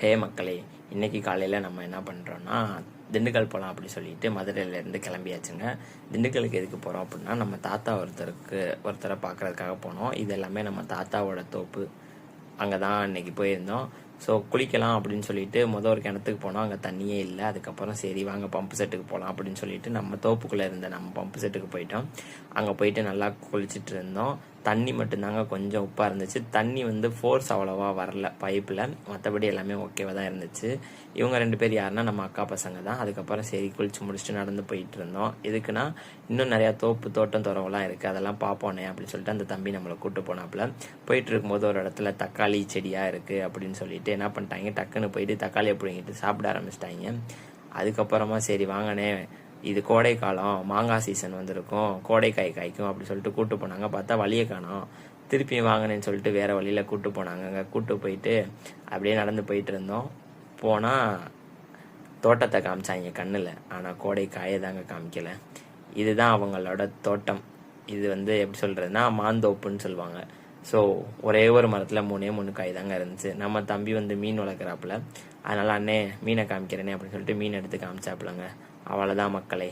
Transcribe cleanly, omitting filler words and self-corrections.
ஹே மக்களே, இன்னைக்கு காலையில் நம்ம என்ன பண்ணுறோன்னா திண்டுக்கல் போகலாம் அப்படி சொல்லிட்டு மதுரையிலேருந்து கிளம்பியாச்சுங்க. திண்டுக்கலுக்கு எதுக்கு போகிறோம் அப்படின்னா, நம்ம தாத்தா ஒருத்தரை பார்க்குறதுக்காக போனோம். இது எல்லாமே நம்ம தாத்தாவோட தோப்பு. அங்கே தான் இன்னைக்கு போயிருந்தோம். ஸோ குளிக்கலாம் அப்படின்னு சொல்லிட்டு ஒரு கிணத்துக்கு போனோம். அங்கே தண்ணியே இல்லை. அதுக்கப்புறம் சரி வாங்க பம்பு செட்டுக்கு போகலாம் அப்படின்னு சொல்லிட்டு நம்ம தோப்புக்குள்ளே இருந்த நம்ம பம்பு செட்டுக்கு போயிட்டோம். அங்கே போயிட்டு நல்லா குளிச்சுட்டு இருந்தோம். தண்ணி மட்டும்தாங்க கொஞ்சம் உப்பாக இருந்துச்சு. தண்ணி ஃபோர்ஸ் அவ்வளோவா வரல பைப்பில். மற்றபடி எல்லாமே ஓகேவாக தான் இருந்துச்சு. இவங்க 2 பேர் யாருன்னா நம்ம அக்கா பசங்க தான். அதுக்கப்புறம் சரி குளிச்சு முடிச்சுட்டு நடந்து போயிட்டு இருந்தோம். எதுக்குன்னா இன்னும் நிறையா தோட்டம் துறவெல்லாம் இருக்குது, அதெல்லாம் பார்ப்போனே அப்படின்னு சொல்லிட்டு அந்த தம்பி நம்மளை கூப்பிட்டு போனாப்புல. போயிட்டு இருக்கும்போது ஒரு இடத்துல தக்காளி செடியாக இருக்குது அப்படின்னு சொல்லிட்டு என்ன பண்ணிட்டாங்க, டக்குன்னு போயிட்டு தக்காளியை பிடிங்கிட்டு சாப்பிட ஆரம்பிச்சிட்டாங்க. அதுக்கப்புறமா சரி வாங்கினே, இது கோடை காலம், மாங்காய் சீசன் வந்திருக்கும், கோடைக்காய் காய்க்கும் அப்படி சொல்லிட்டு கூட்டு போனாங்க. பார்த்தா வழியை காணோம். திருப்பியும் வாங்கினேன்னு சொல்லிட்டு வேற வழியில கூட்டு போனாங்க. அங்கே கூட்டு போயிட்டு அப்படியே நடந்து போயிட்டு இருந்தோம். போனால் தோட்டத்தை காமிச்சாங்க கண்ணில், ஆனால் கோடைக்காயை தாங்க காமிக்கல. இதுதான் அவங்களோட தோட்டம். இது எப்படி சொல்றதுன்னா மாந்தோப்புன்னு சொல்லுவாங்க. ஸோ ஒரே ஒரு மரத்தில் 3 காய் தாங்க இருந்துச்சு. நம்ம தம்பி மீன் வளர்க்குறாப்புல, அதனால அண்ணே மீனை காமிக்கிறேனே அப்படின்னு சொல்லிட்டு மீன் எடுத்து காமிச்சாப்புலங்க. அவ்வளோதான் மக்களே.